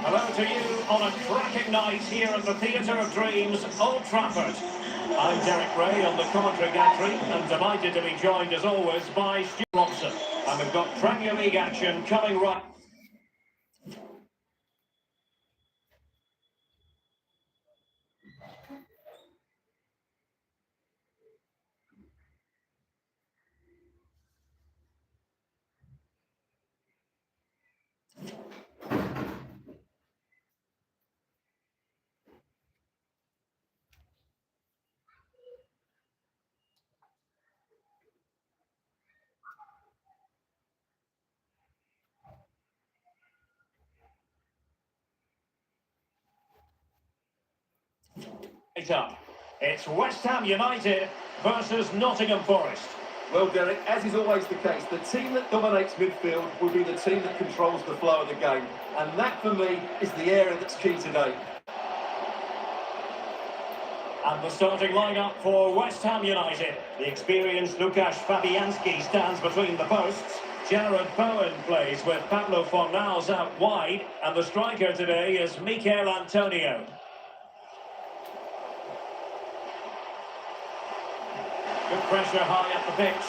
Hello to you on a cracking night here at the Theatre of Dreams, Old Trafford. I'm Derek Ray on the commentary gantry and delighted to be joined as always by Stu Robson. And we've got Premier League action coming right. It's West Ham United versus Nottingham Forest. Well, Derek, as is always the case, the team that dominates midfield will be the team that controls the flow of the game. And that, for me, is the area that's key today. And the starting lineup for West Ham United. The experienced Łukasz Fabianski stands between the posts. Jared Bowen plays with Pablo Fornals out wide. And the striker today is Mikel Antonio. Good pressure high up the pitch.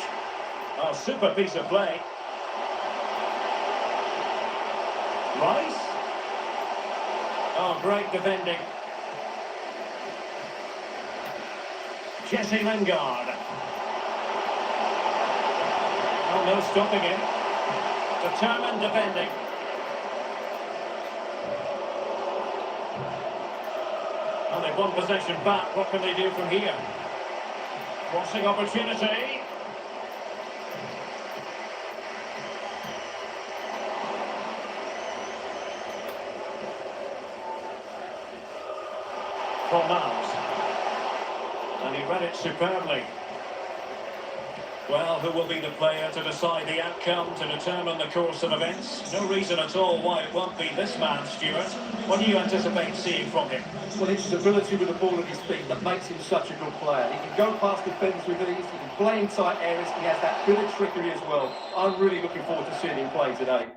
Oh, super piece of play. Rice. Oh, great defending. Jesse Lingard. Oh, no stopping him. Determined defending. Oh, they've won possession back. What can they do from here? Crossing opportunity. Fornals. And he read it superbly. Well, who will be the player to decide the outcome, to determine the course of events? No reason at all why it won't be this man, Stuart. What do you anticipate seeing from him? Well, it's his ability with the ball at his feet that makes him such a good player. He can go past defenders with ease, he can play in tight areas, he has that bit of trickery as well. I'm really looking forward to seeing him play today.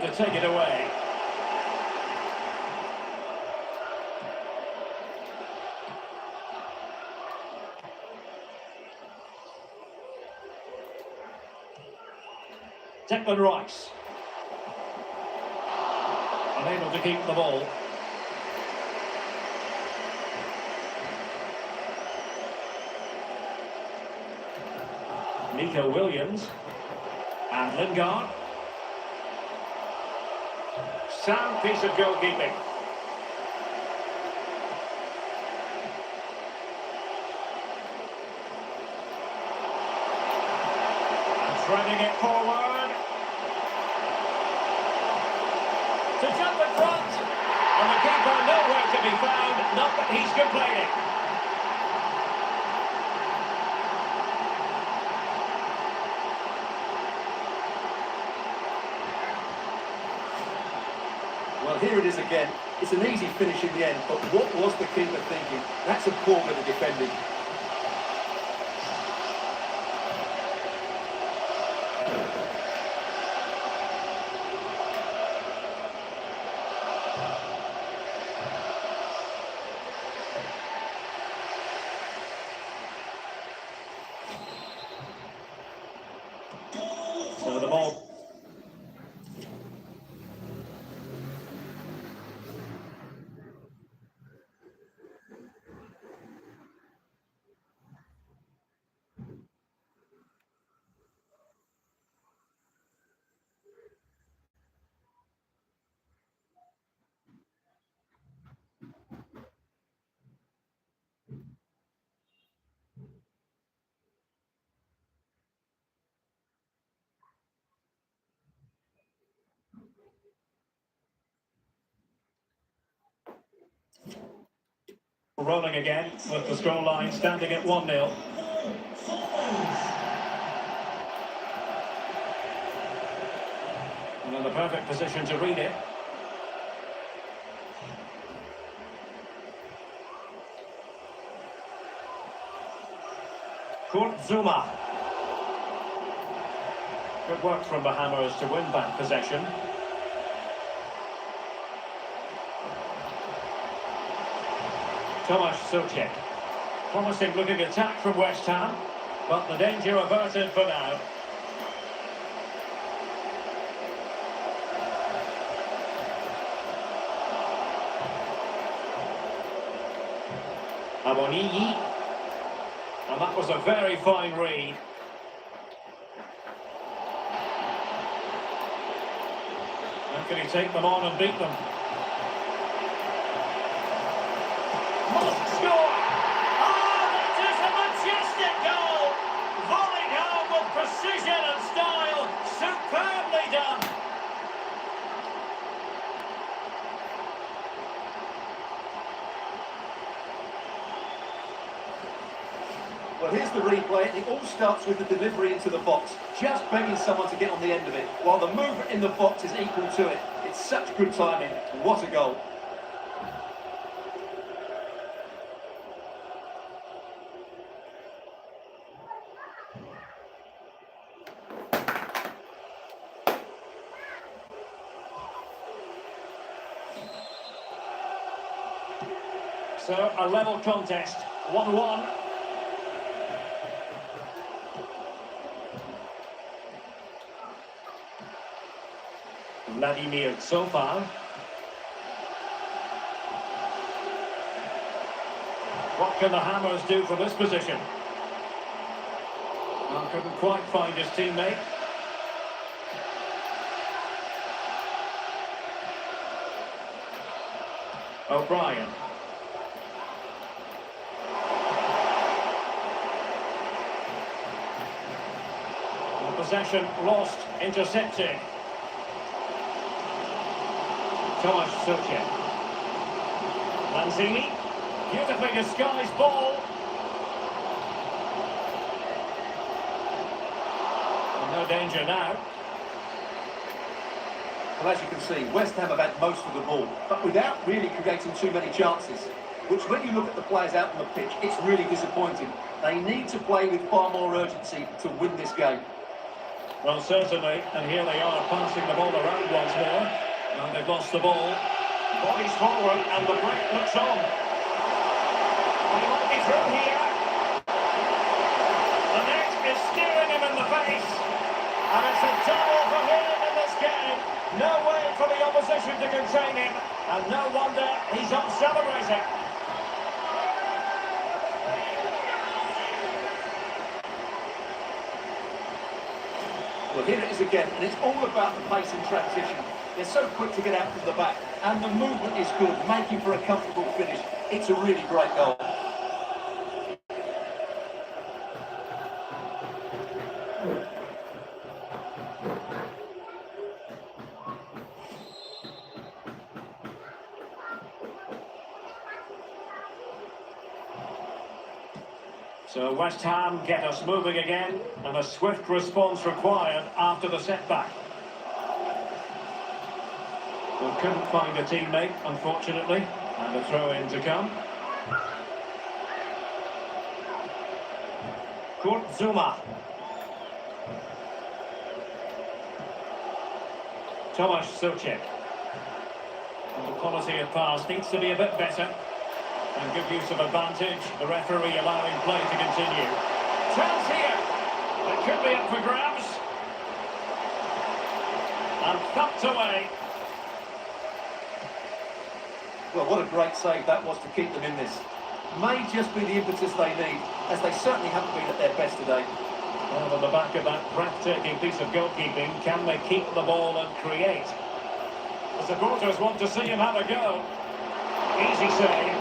To take it away. Declan Rice. Unable to keep the ball. Nico Williams. And Lingard. Sound piece of goalkeeping. And threading it forward. To jump in front. And the keeper nowhere to be found. Not that he's complaining. Well, here it is again. It's an easy finish in the end, but what was the keeper thinking? That's a poor bit of defending. So the ball. Rolling again with the scoreline standing at 1-0. And in the perfect position to read it. Zuma. Good work from the Hammers to win back possession. Tomasz Suchek. Promising looking attack from West Ham, but the danger averted for now. Aboniyi. And that was a very fine read. And can he take them on and beat them? Must score! Oh, that is a majestic goal! Volleyed home with precision and style. Superbly done. Well, here's the replay. It all starts with the delivery into the box, just begging someone to get on the end of it, while the movement in the box is equal to it. It's such good timing. What a goal. So, a level contest, 1-1. Vladimir Zofar. What can the Hammers do from this position? Well, couldn't quite find his teammate. O'Brien. Possession lost, intercepted. Tomasz Suchek. Lanzini, beautifully disguised ball. No danger now. Well, as you can see, West Ham have had most of the ball, but without really creating too many chances, which when you look at the players out on the pitch, it's really disappointing. They need to play with far more urgency to win this game. Well, certainly, and here they are passing the ball around once more. And they've lost the ball. Bodies forward, and the break looks on. He might be through here. The net is staring him in the face. And it's a double for him in this game. No way for the opposition to contain him. And no wonder he's up celebrating. Well, here it is again, and it's all about the pace and transition. They're so quick to get out from the back, and the movement is good, making for a comfortable finish. It's a really great goal. So West Ham get us moving again, and a swift response required after the setback. Well, couldn't find a teammate, unfortunately, and a throw-in to come. Zuma. Tomasz Suchek. And the quality of pass needs to be a bit better. And good use of advantage, the referee allowing play to continue. Chance here! It could be up for grabs. And thumped away. Well, what a great save that was to keep them in this. May just be the impetus they need, as they certainly haven't been at their best today. Well, on the back of that breathtaking piece of goalkeeping, can they keep the ball and create? The supporters want to see him have a go. Easy save.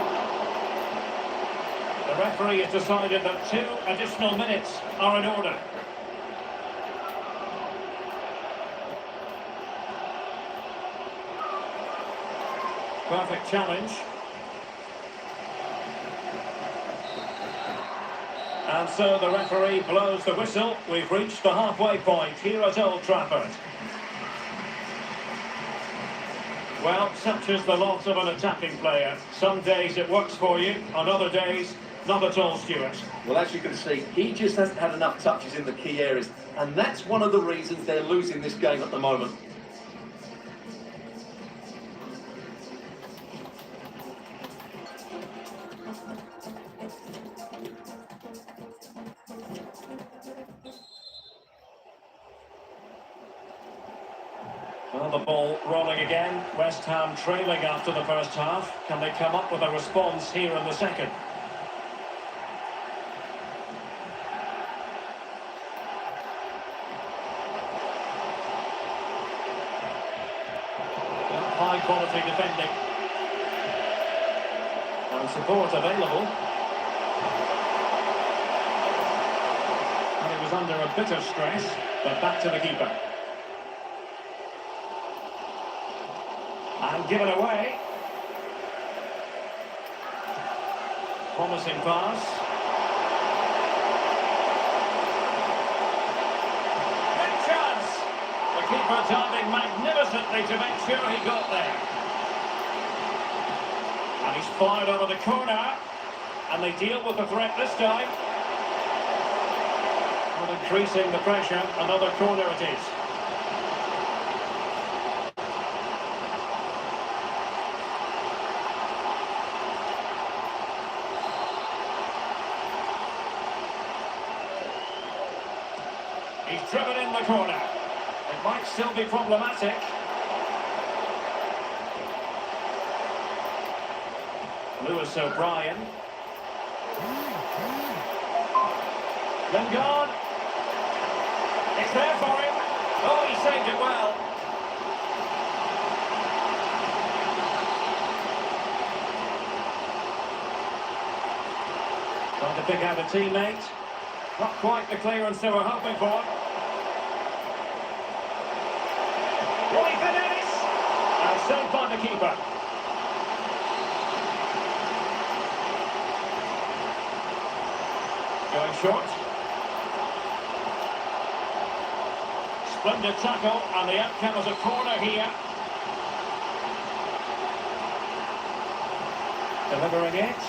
The referee has decided that 2 additional minutes are in order. Perfect challenge. And so the referee blows the whistle. We've reached the halfway point here at Old Trafford. Well, such is the lot of an attacking player. Some days it works for you, on other days, not at all, Stuart. Well, as you can see, he just hasn't had enough touches in the key areas, and that's one of the reasons they're losing this game at the moment. Well, the ball rolling again. West Ham trailing after the first half. Can they come up with a response here in the second? High quality defending. And support available. And he was under a bit of stress, but back to the keeper. And given away. Promising pass. Big chance. The keeper diving magnificently to make sure he got there. And he's fired over the corner. And they deal with the threat this time. Well, increasing the pressure. Another corner it is. He's driven in the corner. It might still be problematic. Lewis O'Brien. Lingard. It's there for him. Oh, he saved it well. Trying to pick out a teammate. Not quite the clearance they were hoping for. And saved by the keeper. Going short. Splendid tackle, and the outcome is a corner here. Delivering it.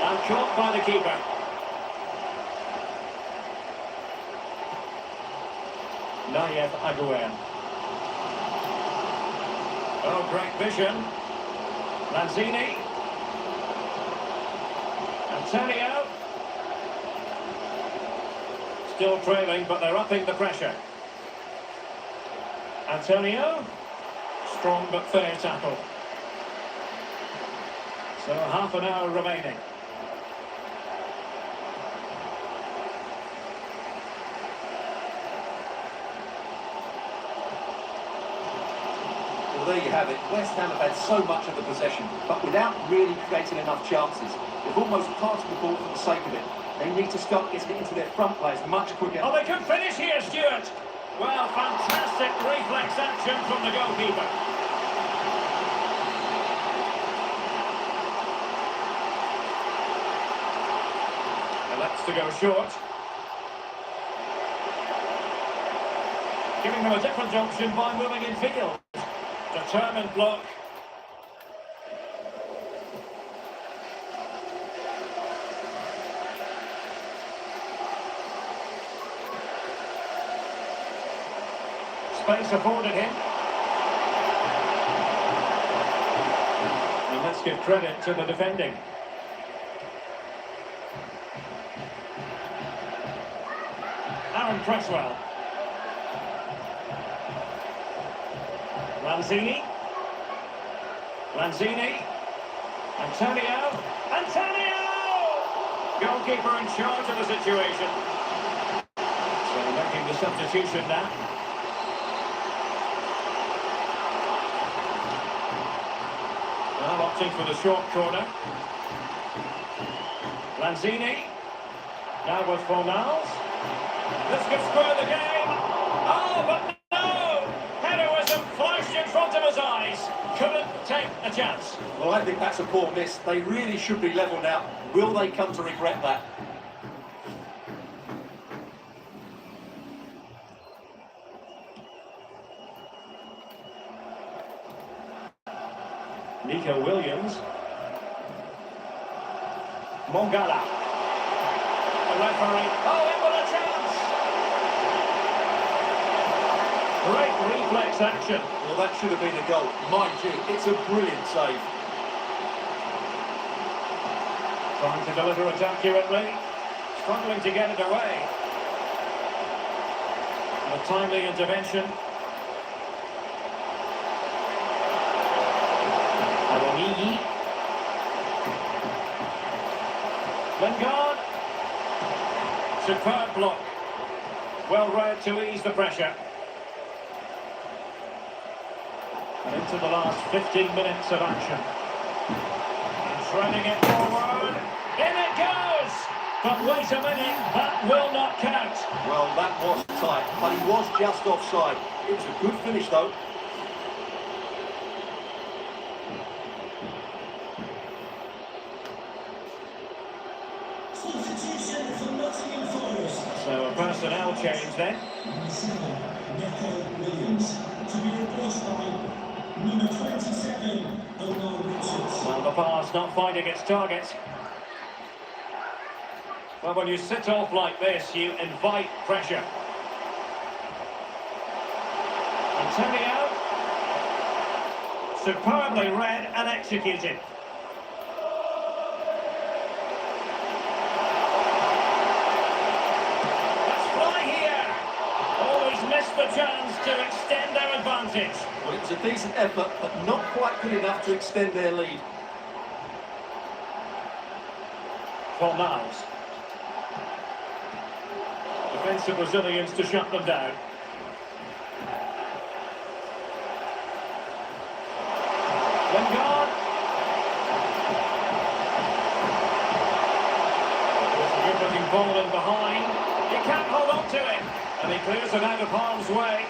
And caught by the keeper. Nayef Aguirre. Oh, great vision. Lanzini. Antonio. Still trailing, but they're upping the pressure. Antonio. Strong but fair tackle. So half an hour remaining. Well, there you have it. West Ham have had so much of the possession, but without really creating enough chances. They've almost passed the ball for the sake of it. They need to start getting it into their front players much quicker. Oh, they could finish here, Stuart. Well, fantastic reflex action from the goalkeeper. Elects to go short. Giving them a different option by moving in field. Determined block. Space afforded him. And let's give credit to the defending. Aaron Cresswell. Lanzini. Lanzini. Antonio. Antonio! Goalkeeper in charge of the situation. So making the substitution now. Well, opting for the short corner. Lanzini. Now with Fornals. This could square the game. Oh, but no! Heroism flashed in front of his eyes. Couldn't take the chance. Well, I think that's a poor miss. They really should be level now. Will they come to regret that? Nico Williams. Mongala. The referee. Oh, in with a chance! Great reflex action. Well, that should have been a goal. Mind you, it's a brilliant save. Trying to deliver it accurately. Struggling to get it away. A timely intervention. Awoniyi. Lingard. Superb block. Well read to ease the pressure. And into the last 15 minutes of action. And threading it forward. In it goes! But wait a minute, that will not count. Well, that was tight, but he was just offside. It was a good finish, though. Substitution for Nottingham Forest. So a personnel change then. Nico Williams to be replaced by number 27, Omar Richards. Well, the pass not finding its target. Well, when you sit off like this, you invite pressure. Antonio. Superbly read and executed. Let's fly here. Always miss the chance to extend their advantage. Well, it was a decent effort, but not quite good enough to extend their lead. Fornals. Defensive Brazilians to shut them down. Lingard. There's a good looking ball in behind. He can't hold on to it. And he clears it out of harm's way.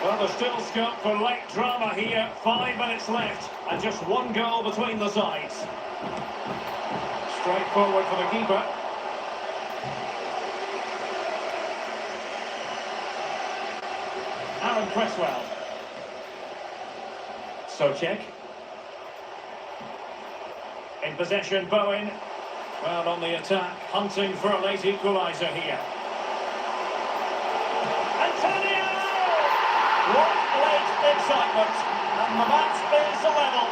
Well, there's still scope for late drama here. 5 minutes left. And just one goal between the sides. Straight forward for the keeper. Aaron Cresswell. Socek. In possession, Bowen. Well, on the attack, hunting for a late equaliser here. Antonio! What late excitement. And the match is level.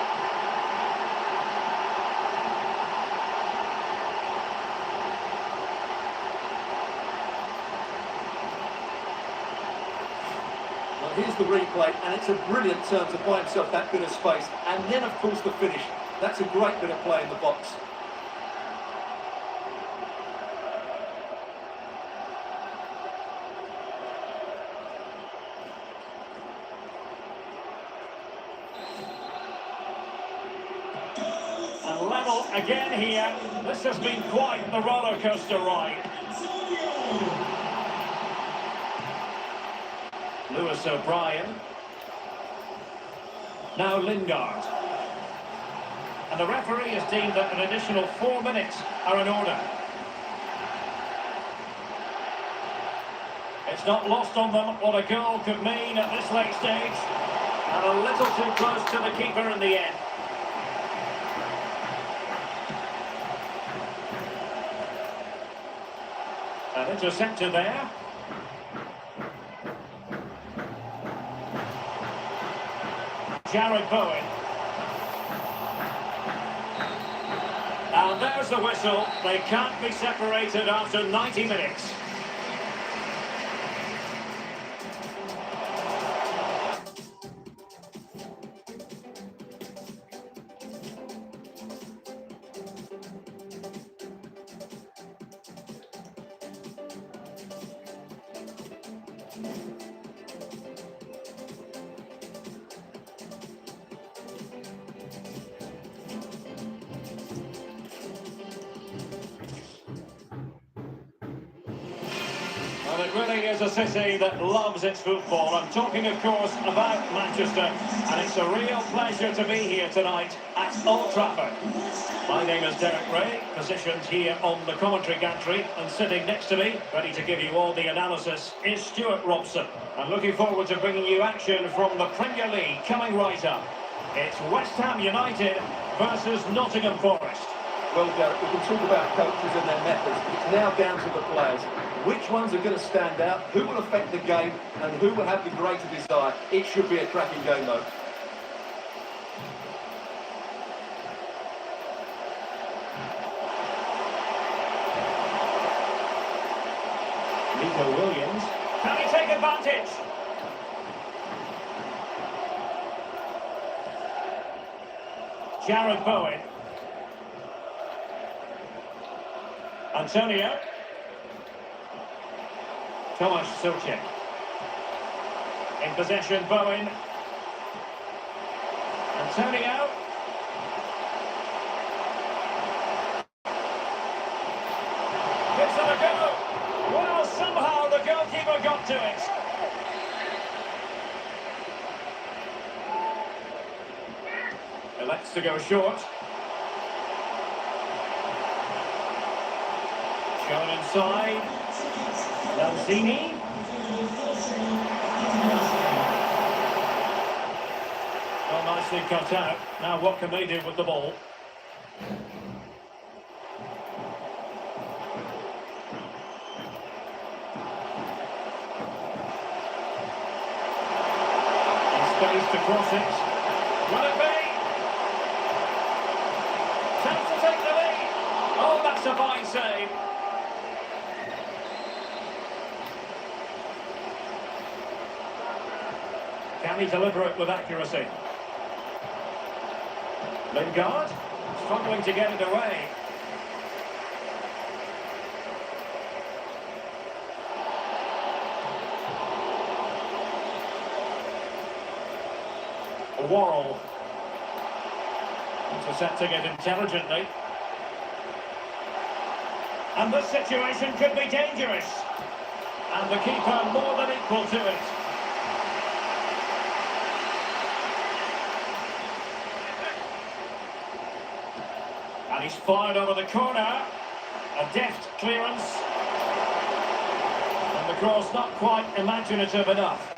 Here's the replay, and it's a brilliant turn to buy himself that bit of space. And then, of course, the finish. That's a great bit of play in the box. And level again here. This has been quite the roller coaster ride. Lewis O'Brien. Now Lingard. And the referee has deemed that an additional 4 minutes are in order. It's not lost on them what a goal could mean at this late stage. And a little too close to the keeper in the end. An interceptor there. Jared Bowen. And there's the whistle. They can't be separated after 90 minutes. Well, it really is a city that loves its football. I'm talking, of course, about Manchester, and it's a real pleasure to be here tonight at Old Trafford. My name is Derek Ray, positioned here on the commentary gantry, and sitting next to me, ready to give you all the analysis, is Stuart Robson. I'm looking forward to bringing you action from the Premier League coming right up. It's West Ham United versus Nottingham Forest. Well, Derek, we can talk about coaches and their methods, but it's now down to the players. Which ones are going to stand out, who will affect the game, and who will have the greater desire? It should be a cracking game, though. Nico Williams. Can he take advantage? Jared Bowen. Antonio. Tomasz Suchek. In possession, Bowen. Antonio. Gives it a go. Well, somehow the goalkeeper got to it. Elects to go short. Shown inside. Lanzini. Well, nicely cut out. Now what can they do with the ball? In space to cross it. Will it be? Chance to take the lead. Oh, that's a fine save. Can he deliver it with accuracy? Lingard, struggling to get it away. Worrell. Intercepting it intelligently. And this situation could be dangerous. And the keeper more than equal to it. And he's fired over the corner. A deft clearance. And the cross not quite imaginative enough.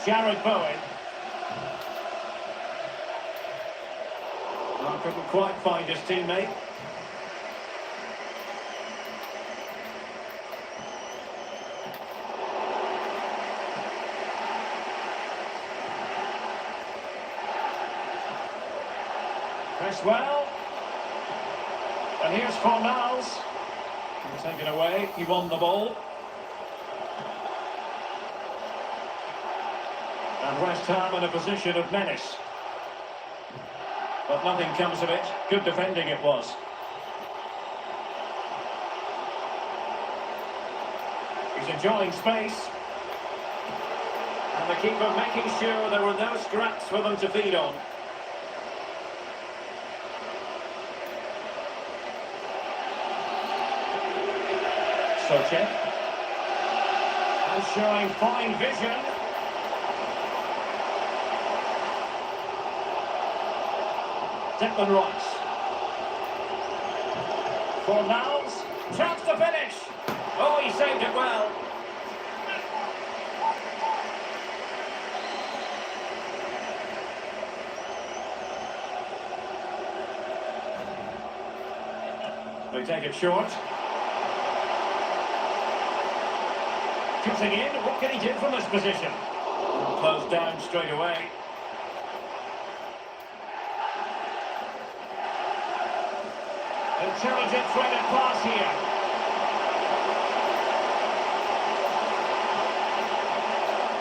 Jared Bowen. Oh, couldn't quite find his teammate. Press well. And here's Fornals. Taken away, he won the ball. And West Ham in a position of menace. But nothing comes of it. Good defending it was. He's enjoying space. And the keeper making sure there were no scraps for them to feed on. Suchek. And showing fine vision. Declan Rice. Fornals. Chance to finish. Oh, he saved it well. They take it short. Cutting in, what can he do from this position? Closed down straight away. Intelligent threaded pass here.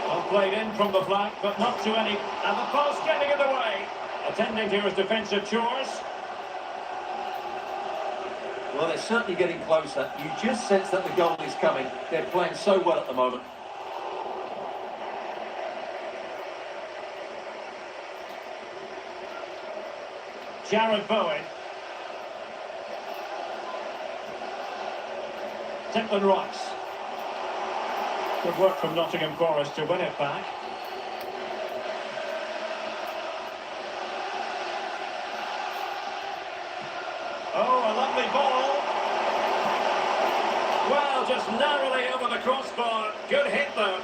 Well played in from the flank, but not to any. And the post getting in the way. Attending to his defensive chores. Well, they're certainly getting closer. You just sense that the goal is coming. They're playing so well at the moment. Jared Bowen. Declan Rice. Good work from Nottingham Forest to win it back. Oh, a lovely ball. Well, just narrowly over the crossbar. Good hit, though.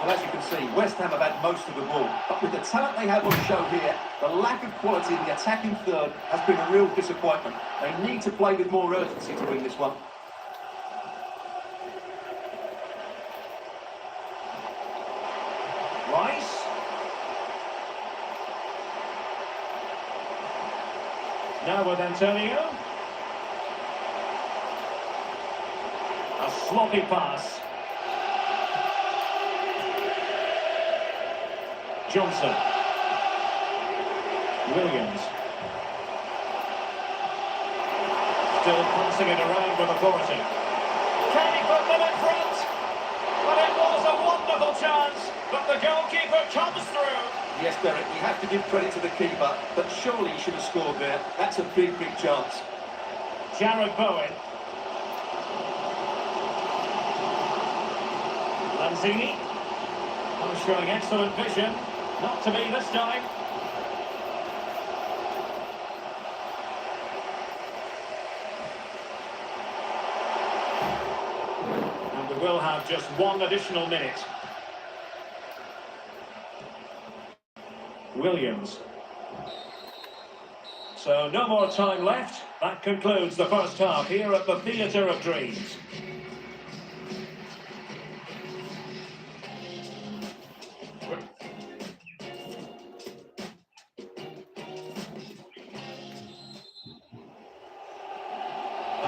Well, as you can see, West Ham have had most of the ball, but with the talent they have on show here, the lack of quality in the attacking third has been a real disappointment. They need to play with more urgency to win this one. Rice. Now with Antonio. A sloppy pass. Johnson. Williams. Still passing it around with authority. Can he put them in front? But it was a wonderful chance, but the goalkeeper comes through. Yes, Derek, you have to give credit to the keeper, but surely he should have scored there. That's a big, big chance. Jared Bowen. Lanzini. I'm showing excellent vision. Not to be this time. And we will have just one additional minute. Williams. So no more time left. That concludes the first half here at the Theatre of Dreams.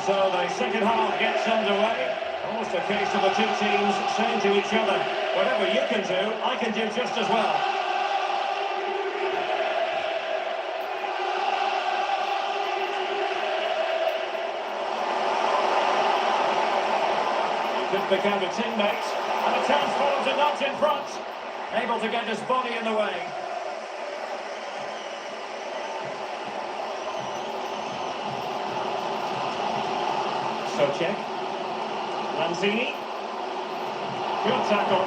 So the second half gets underway. Almost a case of the two teams saying to each other, whatever you can do, I can do just as well. He could become a teammate, and a chance for him to nudge in front. Able to get his body in the way. Socek. Lanzini. Good tackle.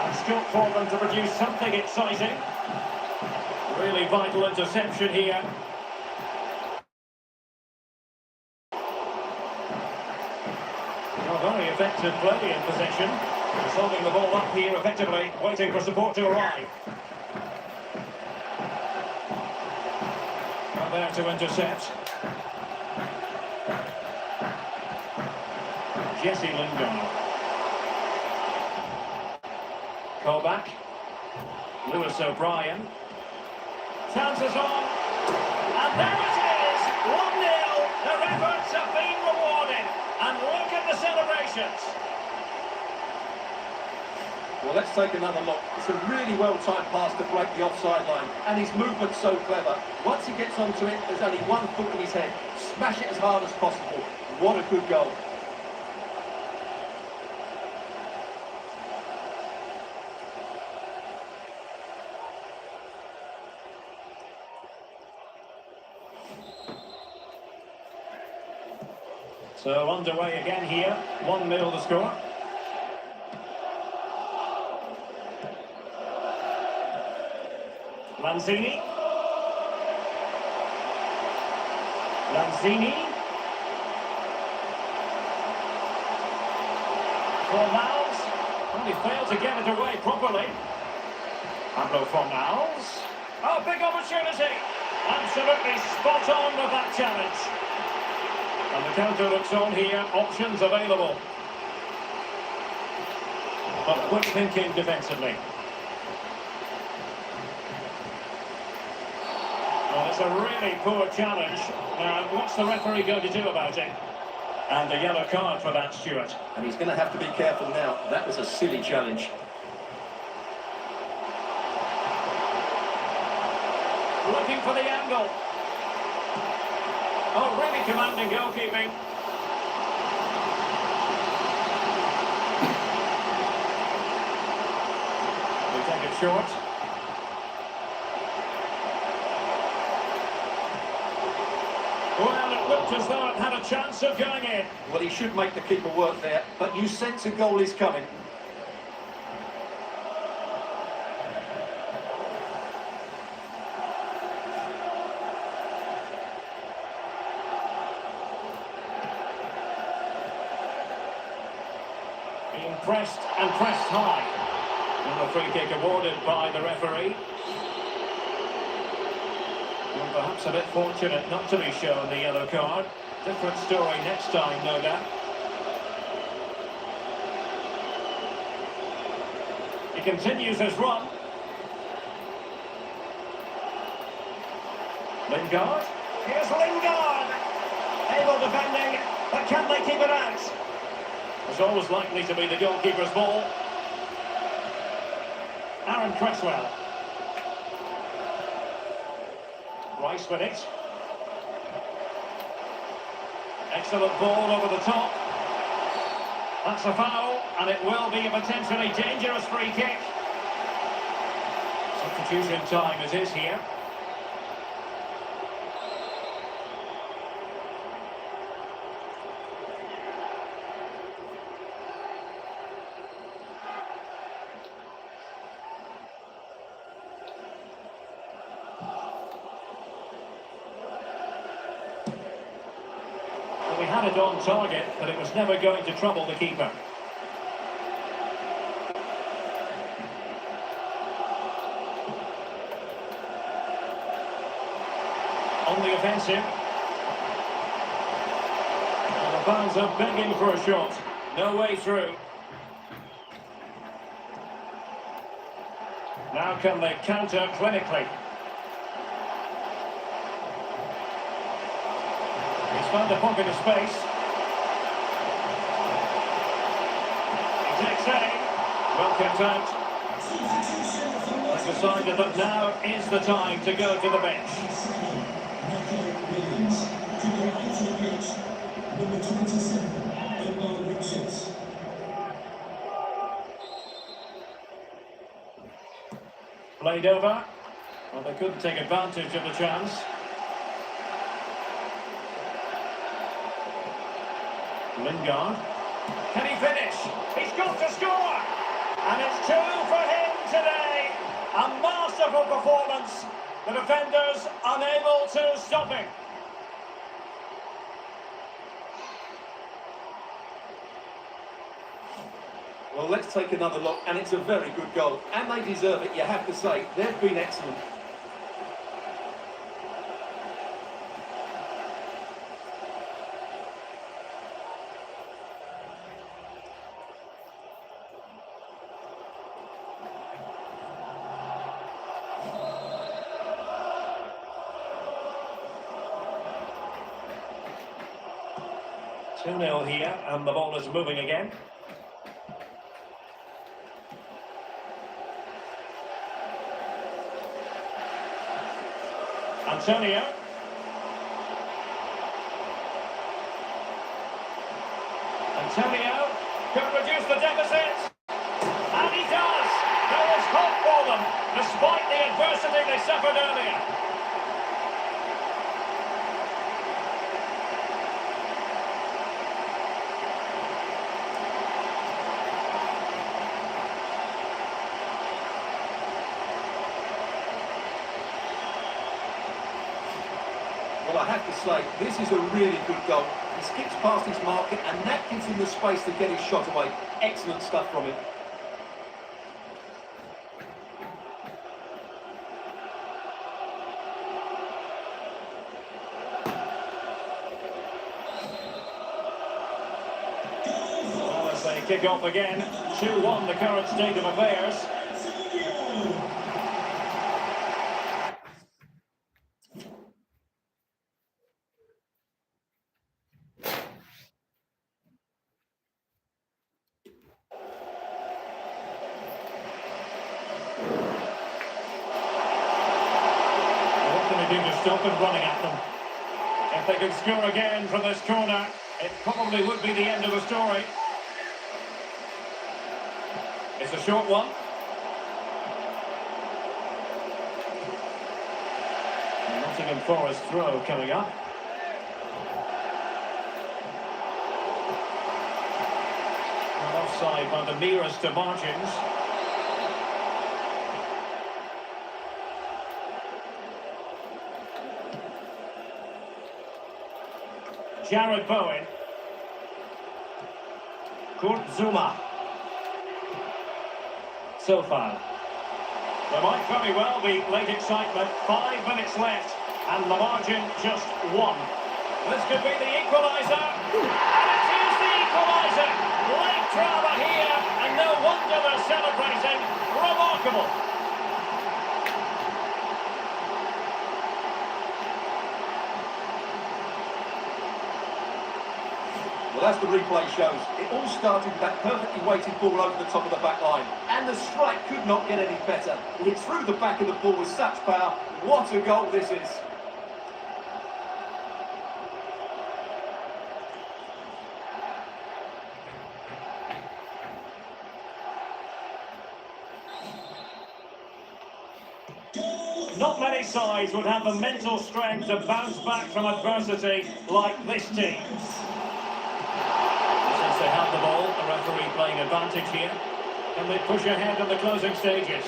And scope for them to produce something exciting. Really vital interception here. A very effective play in possession. He's holding the ball up here effectively, waiting for support to arrive. There to intercept. Jesse Lingard. Colback. Lewis O'Brien. Chances on. And there it is! 1-0. Their efforts have been rewarded. And look at the celebrations. Well, let's take another look. It's a really well-timed pass to break the offside line, and his movement's so clever. Once he gets onto it, there's only one foot in his head. Smash it as hard as possible. What a good goal. So underway again here. 1-0 the score. Lanzini. Lanzini. Fornals. Well, he failed to get it away properly. Pablo Fornals. Oh, big opportunity. Absolutely spot on with that challenge. And the counter looks on here. Options available. But quick thinking defensively. Well, it's a really poor challenge. Now, what's the referee going to do about it? And a yellow card for that, Stuart. And he's going to have to be careful now. That was a silly challenge. Looking for the angle. Oh, really commanding goalkeeping. short. Well, it looked as though it had a chance of going in. Well, he should make the keeper work there, but you sense a goal is coming. Being pressed and pressed high. And the free kick awarded by the referee. Well, perhaps a bit fortunate not to be shown the yellow card. Different story next time, no doubt. He continues his run. Lingard. Here's Lingard. Able defending, but can they keep it out? It's always likely to be the goalkeeper's ball. Aaron Cresswell. Rice with it. Excellent ball over the top. That's a foul, and it will be a potentially dangerous free kick. Substitution time it is here. We had it on target, but it was never going to trouble the keeper. On the offensive. And the fans are begging for a shot. No way through. Now can they counter clinically? Found a pocket of space. Exact save. Well kept out. They've decided that now is the time to go to the bench. Played over. Well, they couldn't take advantage of the chance. Lingard. Can he finish? He's got to score! And it's 2 for him today. A masterful performance. The defenders unable to stop him. Well, let's take another look, and it's a very good goal. And they deserve it, you have to say. They've been excellent. Two-nil here, and the ball is moving again. Antonio. Antonio could reduce the deficit. And he does. There is hope for them, despite the adversity they suffered earlier. Well, I have to say, this is a really good goal. He skips past his marker, and that gives him the space to get his shot away. Excellent stuff from him. Well, as they kick off again, 2-1 the current state of affairs. To stop and running at them. If they could score again from this corner, it probably would be the end of the story. It's a short one. Nottingham Forest throw coming up. Well, offside by the nearest to margins. Jared Bowen. Kurt Zuma. So far. There might very well be late excitement. 5 minutes left, and the margin just 1. This could be the equaliser, and it is the equaliser. Late drama here, and no wonder they're celebrating. Remarkable. Well, as the replay shows, it all started with that perfectly weighted ball over the top of the back line. And the strike could not get any better. It threw the back of the ball with such power. What a goal this is. Not many sides would have the mental strength to bounce back from adversity like this team. Since they have the ball, the referee playing advantage here. Can they push ahead in the closing stages?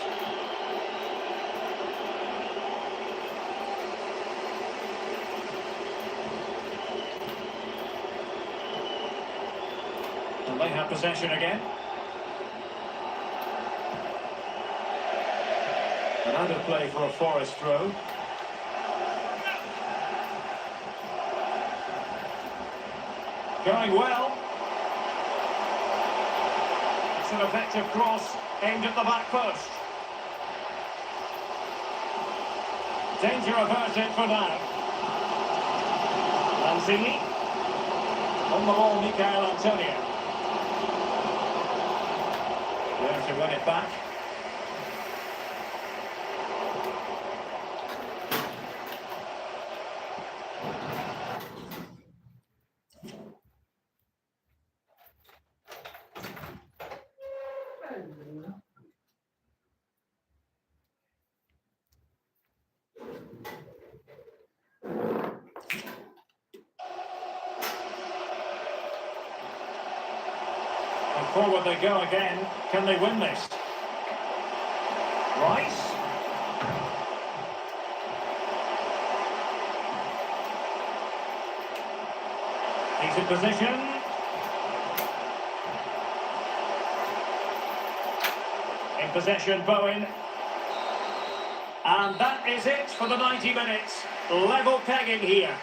And they have possession again. And out of play for a Forest throw. Going well. It's an effective cross aimed at the back post. Danger averted for now. Lanzini. On the ball, Michael Antonio. There to win it back. And forward they go again. Can they win this? Rice. He's in position. In possession, Bowen. And that is it for the 90 minutes. Level pegging here.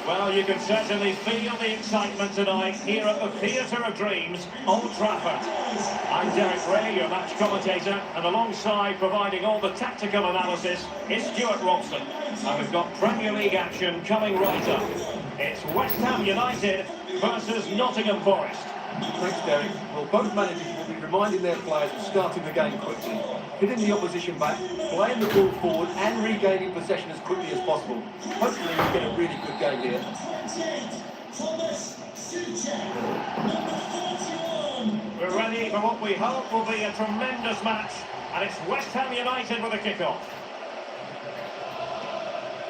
Well, you can certainly feel the excitement tonight here at the Theatre of Dreams, Old Trafford. I'm Derek Ray, your match commentator, and alongside providing all the tactical analysis is Stuart Robson. And we've got Premier League action coming right up. It's West Ham United versus Nottingham Forest. Thanks, Derek. Well, both managers will be reminding their players of starting the game quickly, hitting the opposition back, playing the ball forward and regaining possession as quickly as possible. Hopefully we get a really good game here. We're ready for what we hope will be a tremendous match, and it's West Ham United with a kickoff.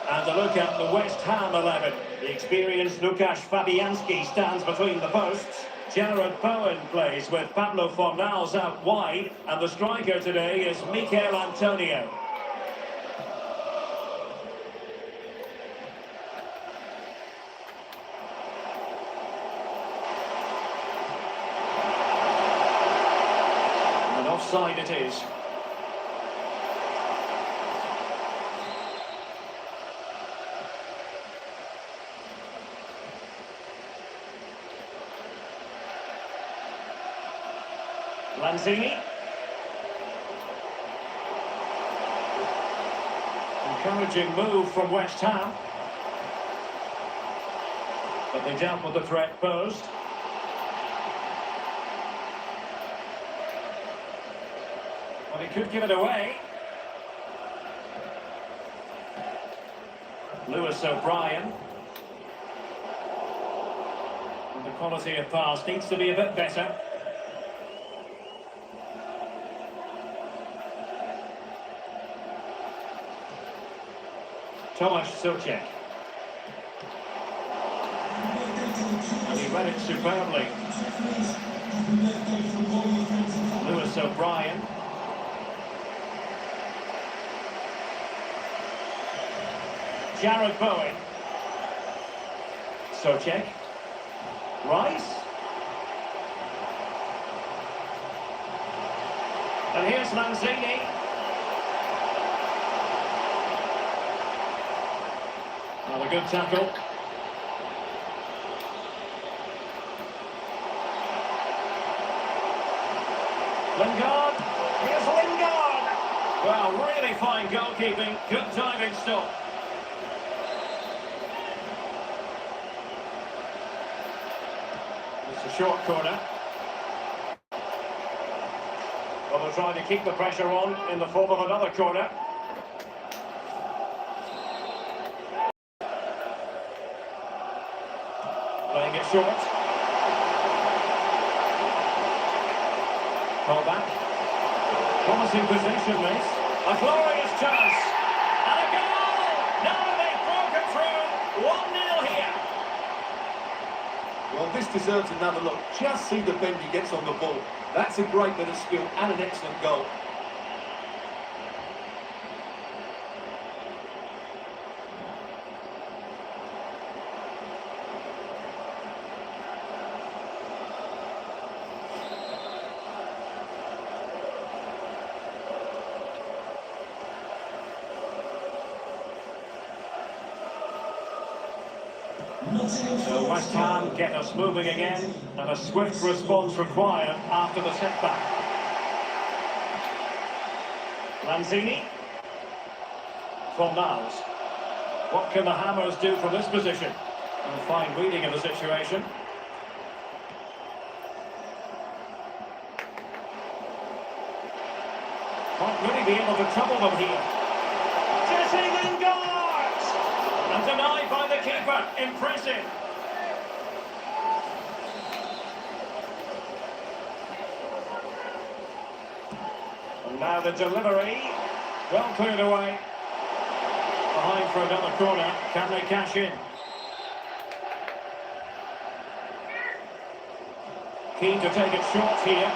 And a look at the West Ham 11. The experienced Łukasz Fabianski stands between the posts. Jared Bowen plays with Pablo Fornals out wide, and the striker today is Michael Antonio. And offside it is. Lanzini. Encouraging move from West Ham. But they dealt with the threat posed. Well, he could give it away. Lewis O'Brien. And the quality of pass needs to be a bit better. Tomasz Suchek. And he read it superbly. Lewis O'Brien. Jared Bowen. Suchek. Rice. And here's Lanzini. Another good tackle. Lingard. Here's Lingard. Well, really fine goalkeeping. Good diving stop. It's a short corner. Well, they'll try to keep the pressure on in the form of another corner. Playing it short. Call back. Promising possession, this. A glorious chance. And a goal! Now they've broken through. 1-0 here. Well, this deserves another look. Just see the bend he gets on the ball. That's a great bit of skill and an excellent goal. So West Ham get us moving again, and a swift response required after the setback. Lanzini. Fornals. What can the Hammers do from this position? A fine reading of the situation. Might really be able to trouble them here. Jesse Lingard! And denied by the keeper. Impressive. And now the delivery. Well cleared away. Behind for another corner. Can they cash in? Keen to take it short here.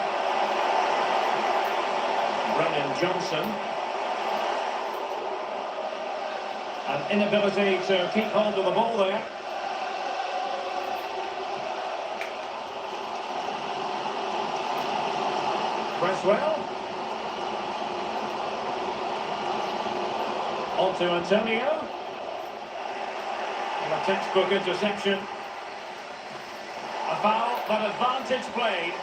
Brennan Johnson. An inability to keep hold of the ball there. Cresswell. On to Antonio. And a textbook interception. A foul, but advantage played.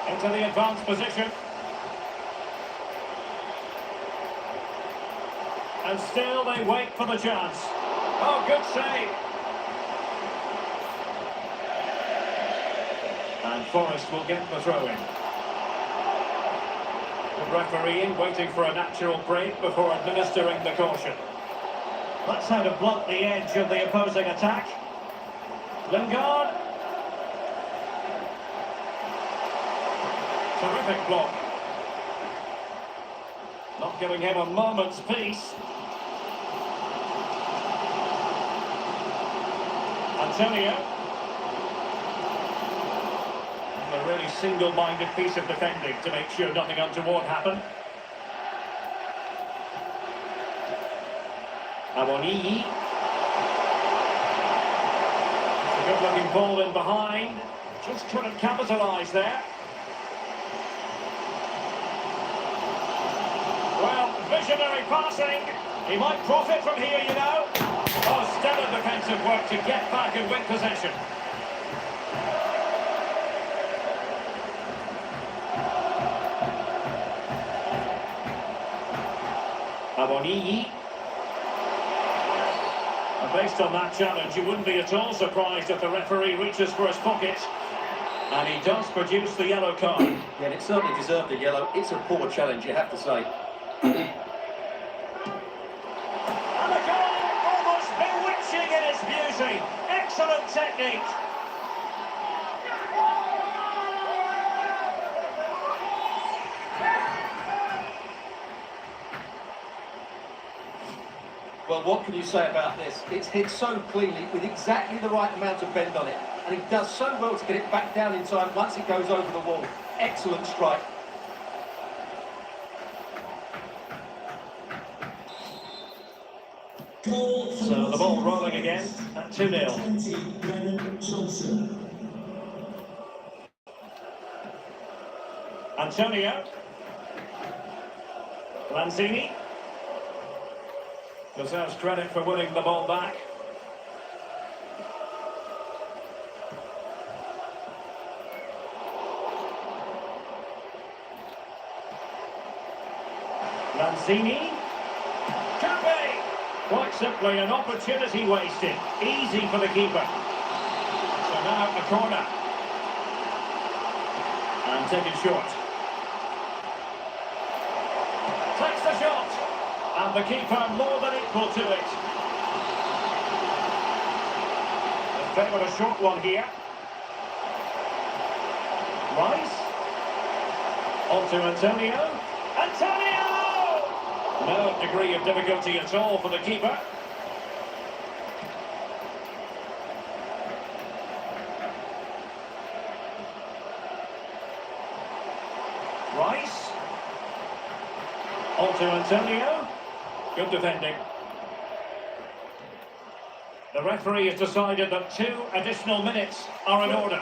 Into the advanced position. And still they wait for the chance. Oh, good save. And Forrest will get the throw-in. The referee waiting for a natural break before administering the caution. That's how to blunt the edge of the opposing attack. Lingard. Terrific block. Not giving him a moment's peace. Antonio. A really single-minded piece of defending to make sure nothing untoward happened. Awoniyi. A good-looking ball in behind. Just couldn't capitalise there. Well, visionary passing. He might profit from here, you know. Oh, stellar defensive work to get back and win possession. Aboniyi. And based on that challenge, you wouldn't be at all surprised if the referee reaches for his pocket. And he does produce the yellow card. Yeah, and it certainly deserved a yellow. It's a poor challenge, you have to say. And the goal, almost bewitching in its beauty. Excellent technique. Well, what can you say about this? It's hit so cleanly with exactly the right amount of bend on it. And he does so well to get it back down in time once it goes over the wall. Excellent strike. So the ball rolling again at 2-0. Antonio. Lanzini. Deserves credit for winning the ball back. Lanzini. Cape! Quite simply an opportunity wasted. Easy for the keeper. So now a corner. And taken short. Takes the shot. And the keeper more than equal to it. They've favoured a short one here. Rice. On to Antonio. Antonio! No degree of difficulty at all for the keeper. Rice. On to Antonio. Good defending. The referee has decided that 2 additional minutes are in order.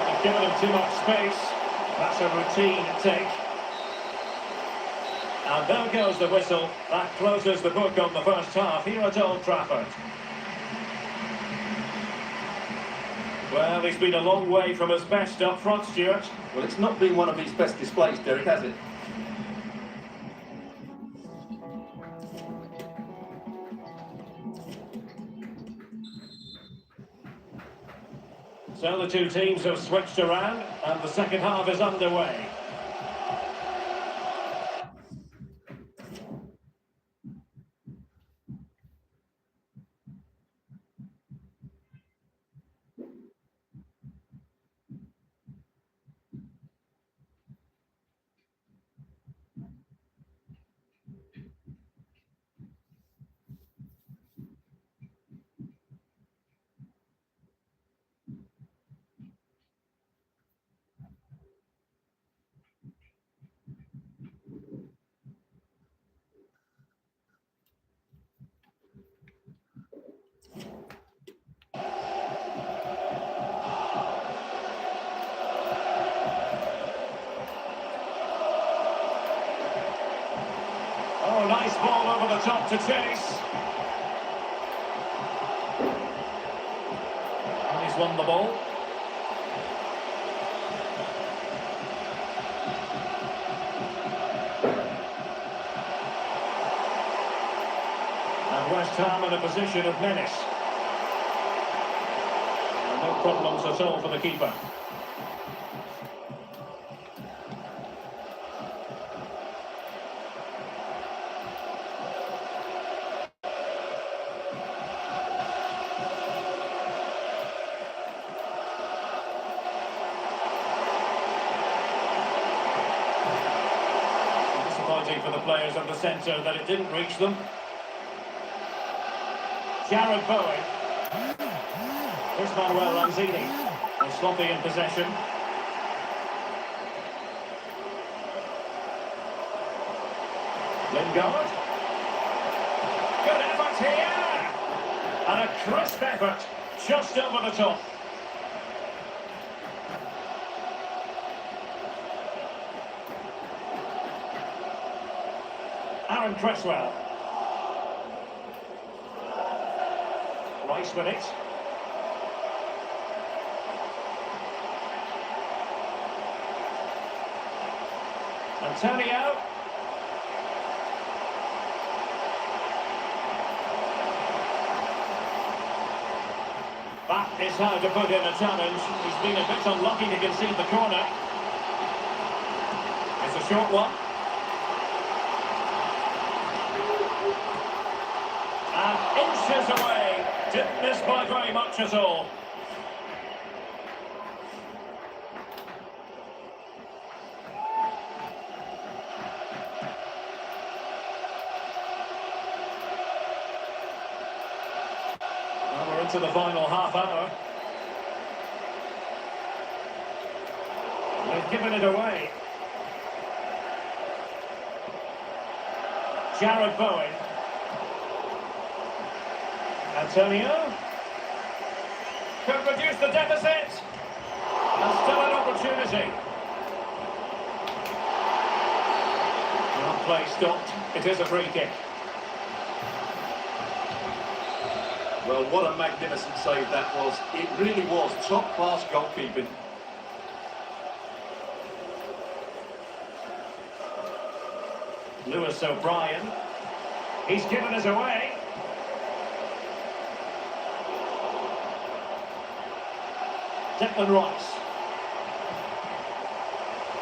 They've given him too much space. That's a routine take. And there goes the whistle. That closes the book on the first half here at Old Trafford. Well, he's been a long way from his best up front, Stuart. Well, it's not been one of his best displays, Derek, has it? So the two teams have switched around, and the second half is underway. Oh, nice ball over the top to chase. And he's won the ball. And West Ham in a position of menace. And no problems at all for the keeper. For the players of the centre that it didn't reach them. Jared Bowen. Here's Manuel Lanzini. And sloppy in possession. Lingard. Good effort here. And a crisp effort. Just over the top. Aaron Cresswell. Rice with it. Antonio. That is how to put in a challenge. He's been a bit unlucky to concede the corner. It's a short one. And inches away. Didn't miss by very much at all. Well, we're into the final half hour. They've given it away. Jared Bowen. Antonio. Could reduce the deficit. And still an opportunity. Well, play stopped. It is a free kick. Well, what a magnificent save that was. It really was top-class goalkeeping. Lewis O'Brien. He's given us away. Declan Rice.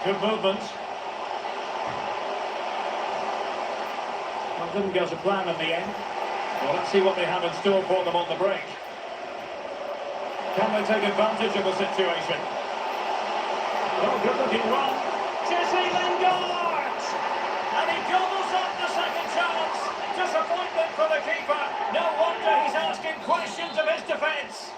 Good movement. Well, didn't go to plan in the end. Well, let's see what they have in store for them on the break. Can they take advantage of the situation? Oh, good looking run. Jesse Lingard! And he gobbles up the second chance. Disappointment for the keeper. No wonder he's asking questions of his defence.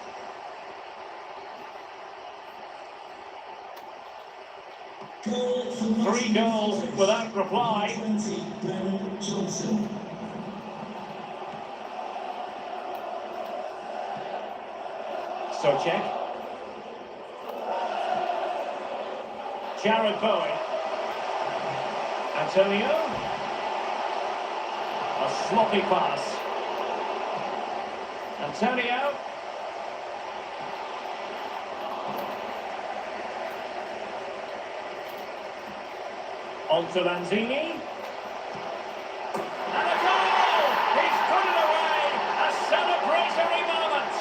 Three goals without reply. Socek. Jared Bowen. Antonio. A sloppy pass. Antonio. On to Lanzini. And a goal! He's put it away! A celebratory moment!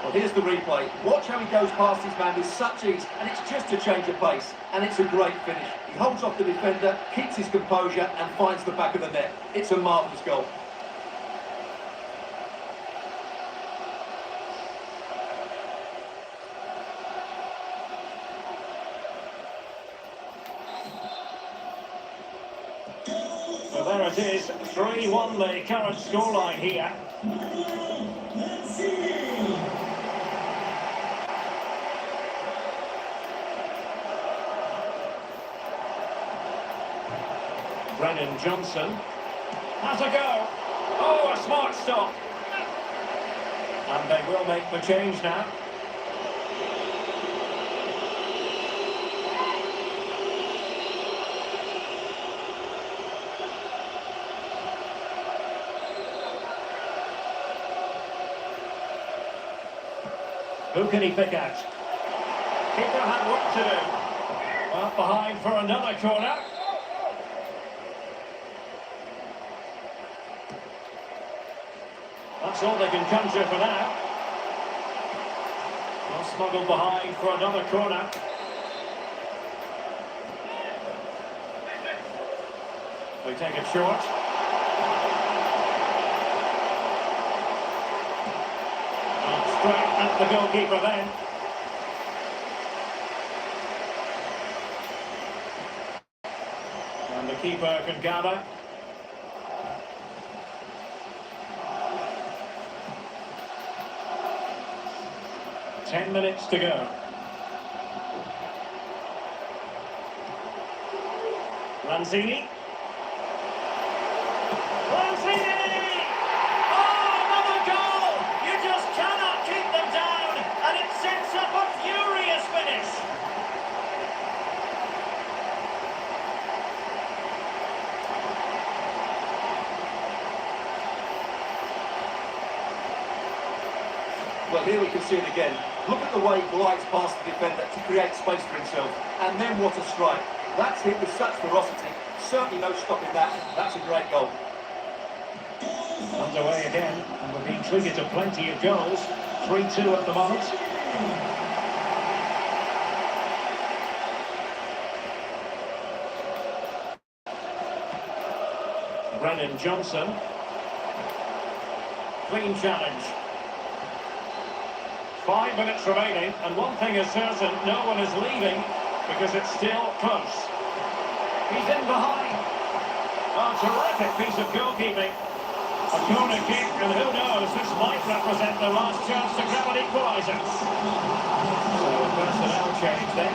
Well, here's the replay. Watch how he goes past his man with such ease, and it's just a change of pace. And it's a great finish. He holds off the defender, keeps his composure, and finds the back of the net. It's a marvellous goal. So there it is, 3-1 the current scoreline here. Brennan Johnson has a go. Oh, a smart stop. And they will make the change now. Who can he pick out? Keeper had work to do. Well, behind for another corner. That's all they can conjure for now. Well, smuggled behind for another corner. They take it short. Straight at the goalkeeper then. And the keeper can gather. Ten minutes to go. Lanzini. Lanzini! Oh, another goal! You just cannot keep them down, and it sets up a furious finish. Well, here we can see it again. Look at the way he glides past the defender to create space for himself. And then what a strike. That's hit with such ferocity. Certainly no stopping that. That's a great goal. Underway again, and we've been treated to plenty of goals. 3-2 at the moment. Brennan Johnson. Clean challenge. 5 minutes remaining, and one thing is certain, no one is leaving because it's still close. He's in behind. A terrific piece of goalkeeping. A corner kick, and who knows, this might represent the last chance to grab an equaliser. So a personnel change then.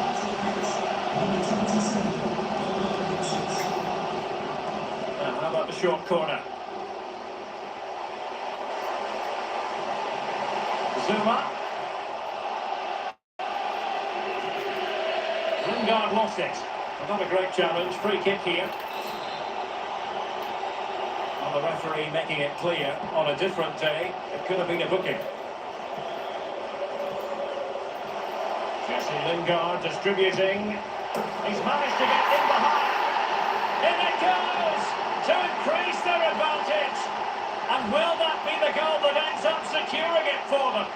Now, how about the short corner? Zuma. Lingard lost it. Not a great challenge. Free kick here. And the referee making it clear on a different day it could have been a booking. Jesse Lingard distributing. He's managed to get in behind. In it goes to increase their advantage. And will that be the goal that ends up securing it for them?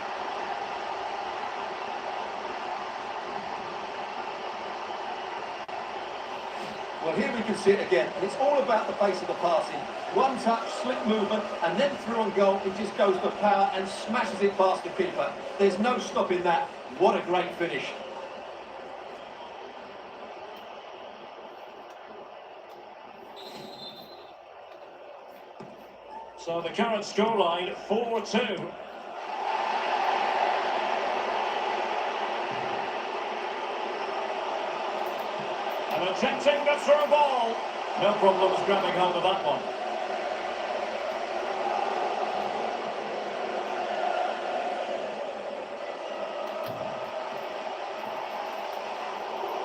Well, here we can see it again, and it's all about the pace of the passing. One touch, slick movement, and then through on goal, it just goes for power and smashes it past the keeper. There's no stopping that. What a great finish. So the current scoreline, 4-2. And attempting the through ball. No problems grabbing hold of that one.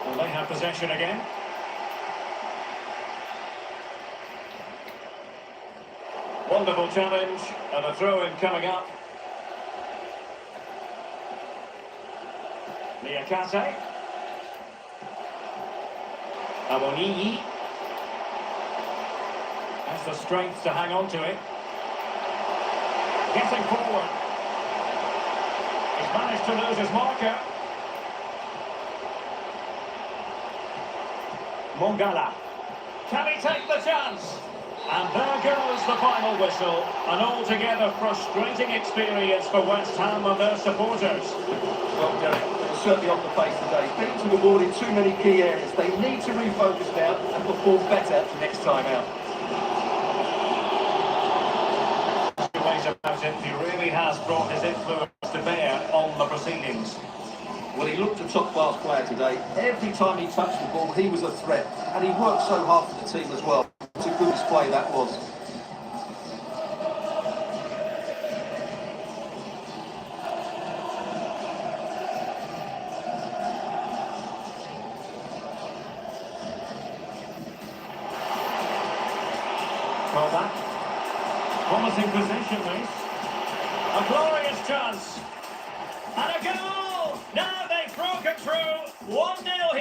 Well, they have possession again. Wonderful challenge, and a throw-in coming up. Niakate. Awoniyi. Has the strength to hang on to it. Getting forward. He's managed to lose his marker. Mongala. Can he take the chance? And there goes the final whistle. An altogether frustrating experience for West Ham and their supporters. Well, Derek, they're certainly off the pace today. Beaten to the board in too many key areas. They need to refocus now and perform better next time out. About it, he really has brought his influence to bear on the proceedings. Well, he looked a top-class player today. Every time he touched the ball, he was a threat. And he worked so hard for the team as well. It's a good display that was. Well, that promising position, mate. A glorious chance. And a goal! Now they've broken through. 1-0 here.